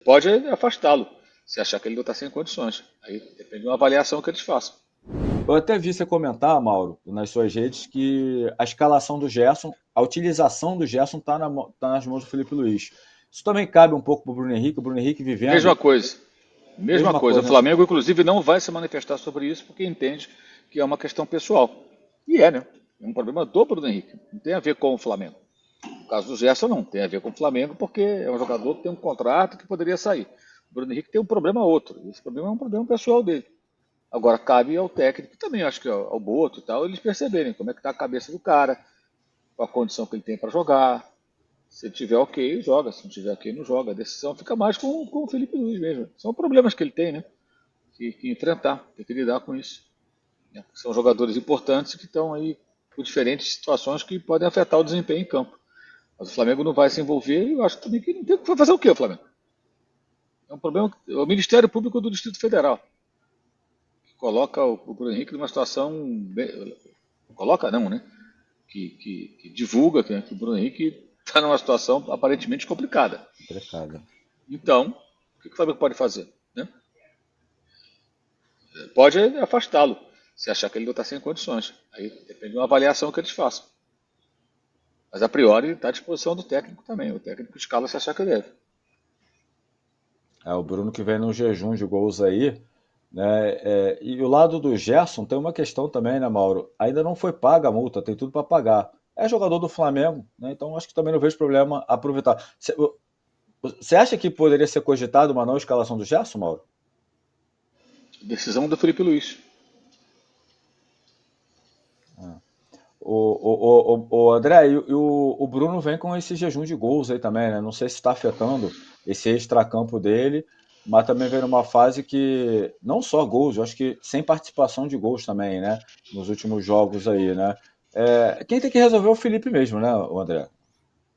Pode afastá-lo, se achar que ele não está sem condições. Aí depende de uma avaliação que eles façam. Eu até vi você comentar, Mauro, nas suas redes, que a escalação do Gerson, a utilização do Gerson está nas mãos do Felipe Luiz. Isso também cabe um pouco para o Bruno Henrique Mesma vivendo, coisa. Mesma mesma coisa. O coisa, né? Flamengo, inclusive, não vai se manifestar sobre isso porque entende que é uma questão pessoal. E é, né? É um problema do Bruno Henrique. Não tem a ver com o Flamengo. No caso do Gerson, não. Tem a ver com o Flamengo porque é um jogador que tem um contrato que poderia sair. O Bruno Henrique tem um problema outro. Esse problema é um problema pessoal dele. Agora, cabe ao técnico, também acho que ao Boto e tal, eles perceberem como é que está a cabeça do cara, qual a condição que ele tem para jogar. Se ele tiver ok, joga. Se não tiver ok, não joga. A decisão fica mais com o Felipe Luiz mesmo. São problemas que ele tem, né? Que enfrentar, tem que lidar com isso. Né? São jogadores importantes que estão aí com diferentes situações que podem afetar o desempenho em campo. Mas o Flamengo não vai se envolver e eu acho também que não tem que fazer o quê, o Flamengo? É um problema. É o Ministério Público do Distrito Federal que coloca o Bruno Henrique numa situação. Coloca não, né? Que divulga que o Bruno Henrique está numa situação aparentemente complicada. Complicado. Então, o que o Flamengo pode fazer? Né? Pode afastá-lo, se achar que ele não está sem condições. Aí depende de uma avaliação que eles façam. Mas a priori está à disposição do técnico também. O técnico escala se achar que deve. É, o Bruno que vem num jejum de gols aí, né? E o lado do Gerson tem uma questão também, né, Mauro? Ainda não foi paga a multa, tem tudo para pagar. É jogador do Flamengo, né? Então acho que também não vejo problema aproveitar. Você acha que poderia ser cogitado uma não escalação do Gerson, Mauro? Decisão do Felipe Luiz. O André, e o Bruno vem com esse jejum de gols aí também, né? Não sei se está afetando esse extracampo dele, mas também vem numa fase que não só gols, eu acho que sem participação de gols também, né? Nos últimos jogos aí, né? Quem tem que resolver é o Felipe mesmo, né, o André?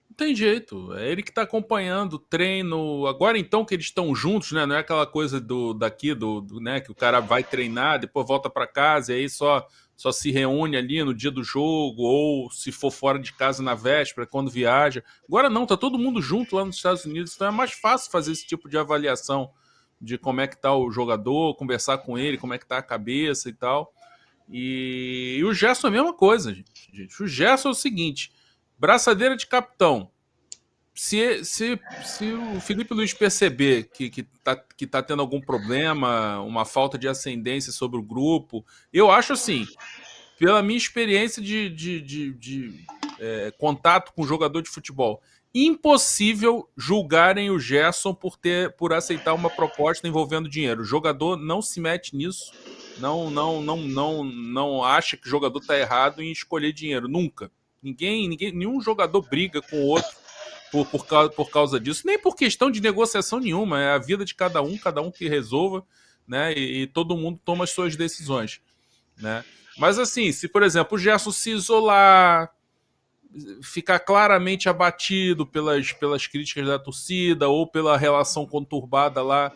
Não tem jeito, é ele que tá acompanhando o treino. Agora então que eles estão juntos, né? Não é aquela coisa né, que o cara vai treinar, depois volta para casa e aí só se reúne ali no dia do jogo ou se for fora de casa na véspera, quando viaja. Agora não, tá todo mundo junto lá nos Estados Unidos, então é mais fácil fazer esse tipo de avaliação de como é que tá o jogador, conversar com ele, como é que tá a cabeça e tal. E o Gerson é a mesma coisa, gente. O Gerson é o seguinte: braçadeira de capitão. Se o Felipe Luiz perceber que tá tendo algum problema, uma falta de ascendência sobre o grupo, eu acho assim, pela minha experiência de contato com jogador de futebol, impossível julgarem o Gerson por aceitar uma proposta envolvendo dinheiro. O jogador não se mete nisso, não acha que o jogador está errado em escolher dinheiro, nunca. Nenhum jogador briga com o outro por causa disso, nem por questão de negociação nenhuma, é a vida de cada um que resolva, né? E todo mundo toma as suas decisões, né? Mas assim, se por exemplo o Gerson se isolar, ficar claramente abatido pelas críticas da torcida ou pela relação conturbada lá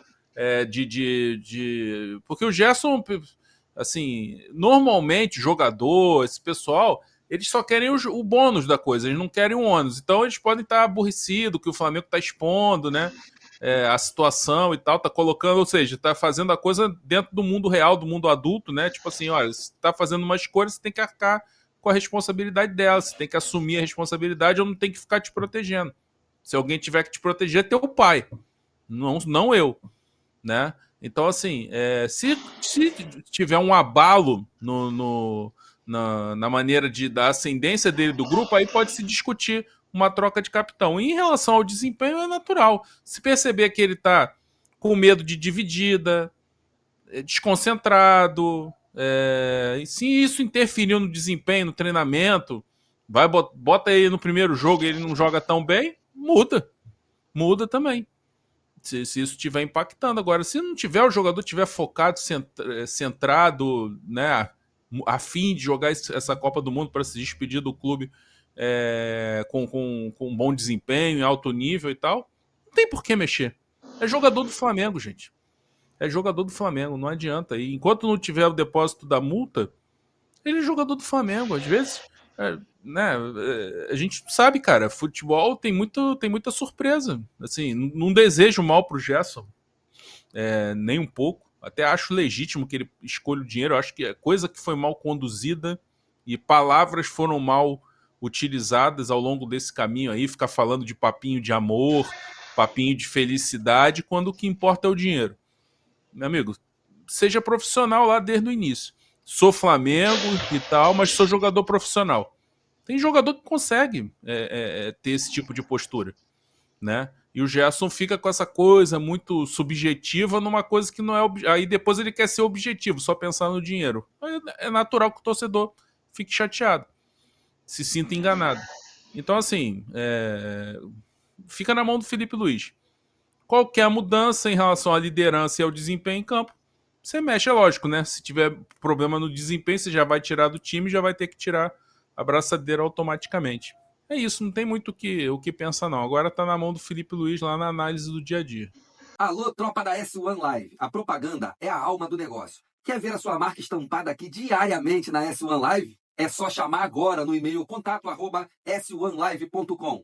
porque o Gerson, assim, normalmente jogador, esse pessoal, eles só querem o bônus da coisa, eles não querem o ônus. Então eles podem estar aborrecidos que o Flamengo está expondo, né? A situação e tal, tá colocando, ou seja, tá fazendo a coisa dentro do mundo real, do mundo adulto, né? Tipo assim, olha, você tá fazendo uma escolha, você tem que arcar com a responsabilidade dela, você tem que assumir a responsabilidade ou não tem que ficar te protegendo. Se alguém tiver que te proteger, é teu pai, não eu, né? Então, assim, se tiver um abalo na maneira da ascendência dele do grupo, aí pode se discutir uma troca de capitão. E em relação ao desempenho, é natural. Se perceber que ele está com medo de dividida, desconcentrado, e se isso interferiu no desempenho, no treinamento, bota ele no primeiro jogo e ele não joga tão bem, muda também. Se isso estiver impactando. Agora, se não tiver, o jogador estiver focado, centrado, né, a fim de jogar essa Copa do Mundo para se despedir do clube com um bom desempenho, em alto nível e tal, não tem por que mexer. É jogador do Flamengo, gente. É jogador do Flamengo, não adianta. E enquanto não tiver o depósito da multa, ele é jogador do Flamengo. Às vezes, Né, a gente sabe, cara, futebol tem muita surpresa. Assim, não desejo mal pro Gerson, nem um pouco. Até acho legítimo que ele escolha o dinheiro. Eu acho que é coisa que foi mal conduzida e palavras foram mal utilizadas ao longo desse caminho aí, ficar falando de papinho de amor, papinho de felicidade, quando o que importa é o dinheiro. Meu amigo, seja profissional lá desde o início. Sou Flamengo e tal, mas sou jogador profissional. Tem jogador que consegue ter esse tipo de postura, né? E o Gerson fica com essa coisa muito subjetiva numa coisa que não é... Aí depois ele quer ser objetivo, só pensar no dinheiro. Aí é natural que o torcedor fique chateado, se sinta enganado. Então, assim, fica na mão do Felipe Luiz. Qualquer mudança em relação à liderança e ao desempenho em campo, você mexe, é lógico, né? Se tiver problema no desempenho, você já vai tirar do time, já vai ter que tirar a braçadeira automaticamente. É isso, não tem muito o que pensar, não. Agora tá na mão do Felipe Luiz lá na análise do dia a dia. Alô, tropa da S1 Live. A propaganda é a alma do negócio. Quer ver a sua marca estampada aqui diariamente na S1 Live? É só chamar agora no e-mail contato@s1live.com.